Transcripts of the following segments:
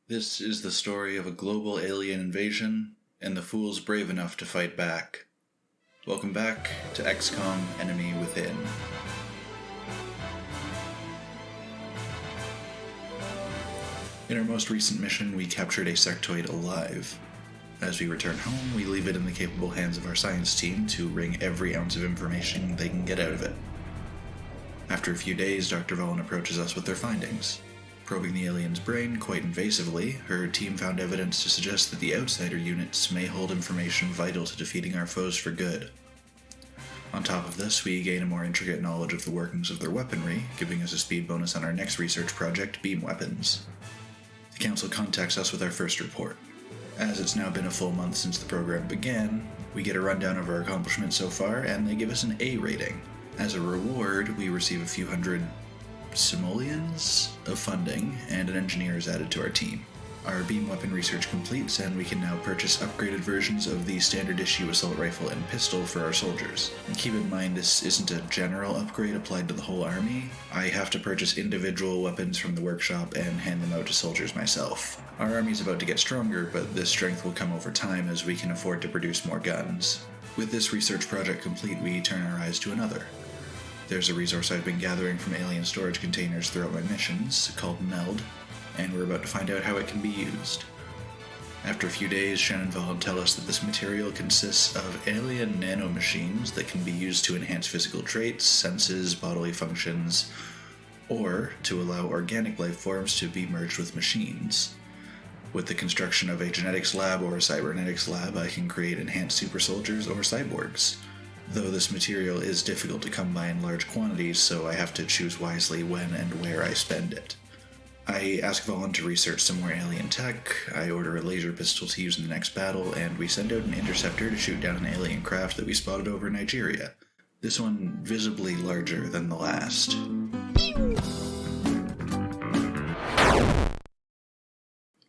This is the story of a global alien invasion and the fools brave enough to fight back. Welcome back to XCOM Enemy Within. In our most recent mission, we captured a sectoid alive. As we return home, we leave it in the capable hands of our science team to wring every ounce of information they can get out of it. After a few days, Dr. Vaughn approaches us with their findings. Probing the alien's brain quite invasively, her team found evidence to suggest that the outsider units may hold information vital to defeating our foes for good. On top of this, we gain a more intricate knowledge of the workings of their weaponry, giving us a speed bonus on our next research project, beam weapons. The Council contacts us with our first report. As it's now been a full month since the program began, we get a rundown of our accomplishments so far, and they give us an A rating. As a reward, we receive a few hundred simoleons of funding, and an engineer is added to our team. Our beam weapon research completes, and we can now purchase upgraded versions of the standard issue assault rifle and pistol for our soldiers. And keep in mind, this isn't a general upgrade applied to the whole army. I have to purchase individual weapons from the workshop and hand them out to soldiers myself. Our army's about to get stronger, but this strength will come over time as we can afford to produce more guns. With this research project complete, we turn our eyes to another. There's a resource I've been gathering from alien storage containers throughout my missions, called Meld, and we're about to find out how it can be used. After a few days, Shen and Vaughn tell us that this material consists of alien nanomachines that can be used to enhance physical traits, senses, bodily functions, or to allow organic life forms to be merged with machines. With the construction of a genetics lab or a cybernetics lab, I can create enhanced super soldiers or cyborgs. Though this material is difficult to come by in large quantities, so I have to choose wisely when and where I spend it. I ask Vaughn to research some more alien tech, I order a laser pistol to use in the next battle, and we send out an interceptor to shoot down an alien craft that we spotted over Nigeria. This one visibly larger than the last.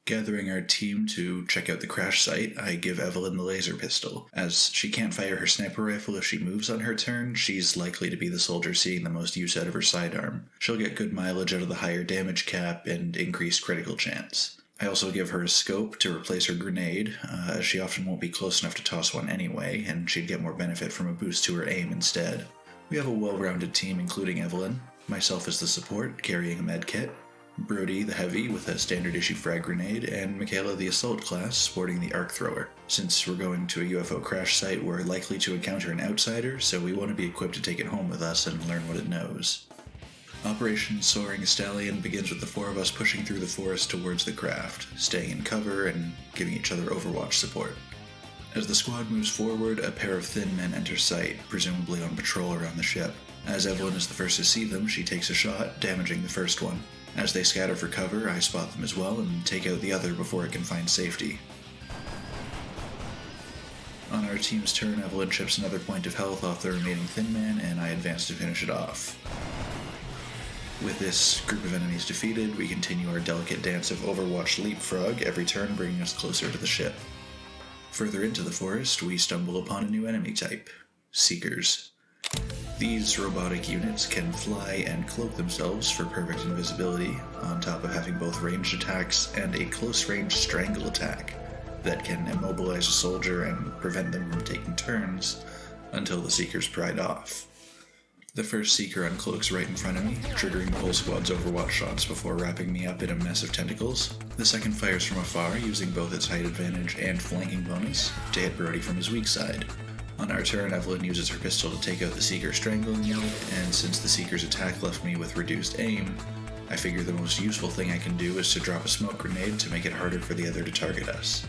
Gathering our team to check out the crash site, I give Evelyn the laser pistol. As she can't fire her sniper rifle if she moves on her turn, she's likely to be the soldier seeing the most use out of her sidearm. She'll get good mileage out of the higher damage cap and increased critical chance. I also give her a scope to replace her grenade, as she often won't be close enough to toss one anyway, and she'd get more benefit from a boost to her aim instead. We have a well-rounded team including Evelyn, myself as the support, carrying a med kit, Brody the heavy with a standard issue frag grenade, and Michaela the assault class sporting the arc thrower. Since we're going to a UFO crash site, we're likely to encounter an outsider, so we want to be equipped to take it home with us and learn what it knows. Operation Soaring Stallion begins with the four of us pushing through the forest towards the craft, staying in cover and giving each other overwatch support. As the squad moves forward, a pair of thin men enter sight, presumably on patrol around the ship. As Evelyn is the first to see them, she takes a shot, damaging the first one. As they scatter for cover, I spot them as well and take out the other before it can find safety. On our team's turn, Evelyn chips another point of health off the remaining thin man, and I advance to finish it off. With this group of enemies defeated, we continue our delicate dance of Overwatch leapfrog, every turn bringing us closer to the ship. Further into the forest, we stumble upon a new enemy type, Seekers. These robotic units can fly and cloak themselves for perfect invisibility, on top of having both ranged attacks and a close-range strangle attack that can immobilize a soldier and prevent them from taking turns until the Seekers pride off. The first Seeker uncloaks right in front of me, triggering the whole squad's Overwatch shots before wrapping me up in a mess of tentacles. The second fires from afar, using both its height advantage and flanking bonus to hit Brody from his weak side. On our turn, Evelyn uses her pistol to take out the Seeker strangling unit, and since the Seeker's attack left me with reduced aim, I figure the most useful thing I can do is to drop a smoke grenade to make it harder for the other to target us.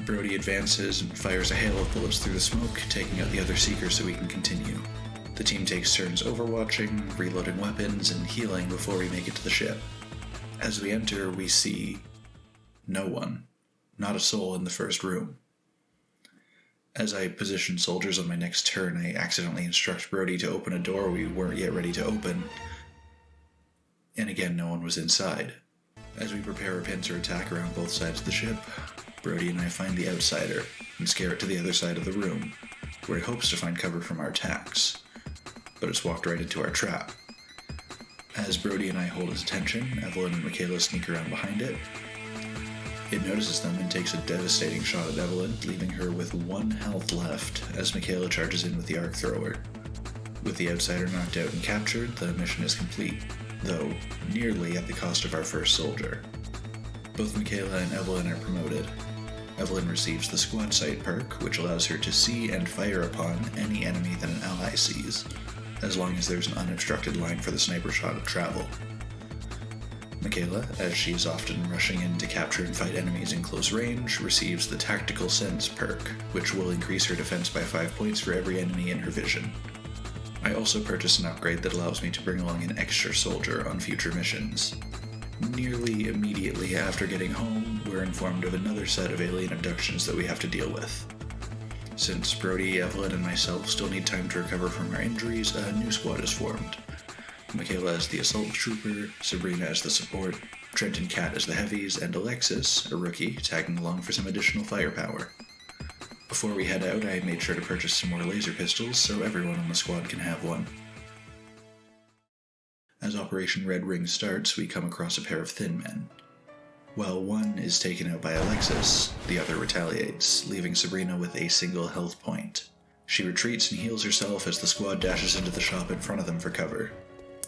Brody advances and fires a hail of bullets through the smoke, taking out the other Seeker so we can continue. The team takes turns overwatching, reloading weapons, and healing before we make it to the ship. As we enter, we see no one, not a soul in the first room. As I position soldiers on my next turn, I accidentally instruct Brody to open a door we weren't yet ready to open, and again no one was inside. As we prepare a pincer attack around both sides of the ship, Brody and I find the outsider and scare it to the other side of the room, where it hopes to find cover from our attacks, but it's walked right into our trap. As Brody and I hold his attention, Evelyn and Michaela sneak around behind it. It notices them and takes a devastating shot at Evelyn, leaving her with 1 health left as Michaela charges in with the arc thrower. With the outsider knocked out and captured, the mission is complete, though nearly at the cost of our first soldier. Both Michaela and Evelyn are promoted. Evelyn receives the Squad Sight perk, which allows her to see and fire upon any enemy that an ally sees, as long as there's an unobstructed line for the sniper shot to travel. Michaela, as she's often rushing in to capture and fight enemies in close range, receives the Tactical Sense perk, which will increase her defense by 5 points for every enemy in her vision. I also purchased an upgrade that allows me to bring along an extra soldier on future missions. Nearly immediately after getting home, we're informed of another set of alien abductions that we have to deal with. Since Brody, Evelyn, and myself still need time to recover from our injuries, a new squad is formed. Michaela as the assault trooper, Sabrina as the support, Trent and Kat as the heavies, and Alexis, a rookie, tagging along for some additional firepower. Before we head out, I made sure to purchase some more laser pistols so everyone on the squad can have one. As Operation Red Ring starts, we come across a pair of thin men. While one is taken out by Alexis, the other retaliates, leaving Sabrina with a single health point. She retreats and heals herself as the squad dashes into the shop in front of them for cover.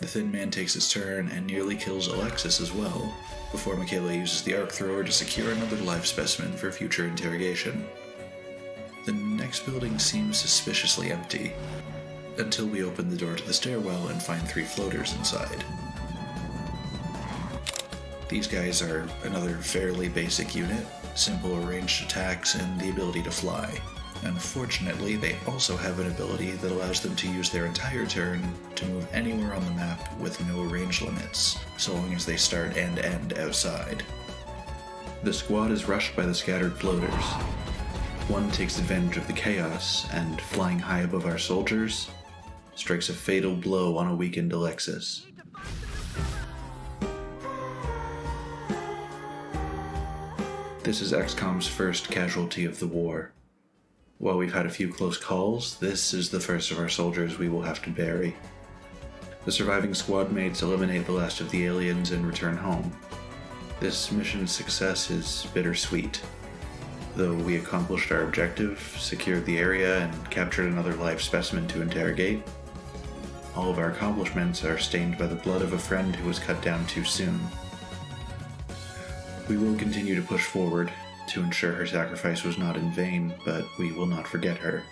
The thin man takes his turn and nearly kills Alexis as well, before Michaela uses the arc thrower to secure another live specimen for future interrogation. The next building seems suspiciously empty, until we open the door to the stairwell and find 3 floaters inside. These guys are another fairly basic unit, simple ranged attacks and the ability to fly. Unfortunately, they also have an ability that allows them to use their entire turn to move anywhere on the map with no range limits, so long as they start and end outside. The squad is rushed by the scattered floaters. One takes advantage of the chaos and, flying high above our soldiers, strikes a fatal blow on a weakened Alexis. This is XCOM's first casualty of the war. While we've had a few close calls, this is the first of our soldiers we will have to bury. The surviving squad mates eliminate the last of the aliens and return home. This mission's success is bittersweet. Though we accomplished our objective, secured the area, and captured another live specimen to interrogate, all of our accomplishments are stained by the blood of a friend who was cut down too soon. We will continue to push forward to ensure her sacrifice was not in vain, but we will not forget her.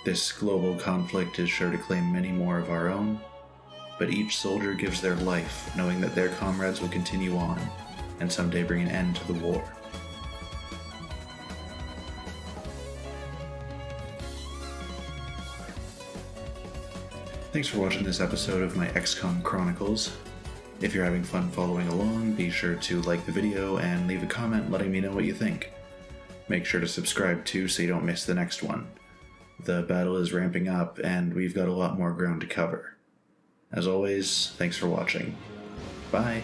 This global conflict is sure to claim many more of our own, but each soldier gives their life knowing that their comrades will continue on and someday bring an end to the war. Thanks for watching this episode of my XCOM Chronicles. If you're having fun following along, be sure to like the video and leave a comment letting me know what you think. Make sure to subscribe too so you don't miss the next one. The battle is ramping up and we've got a lot more ground to cover. As always, thanks for watching. Bye!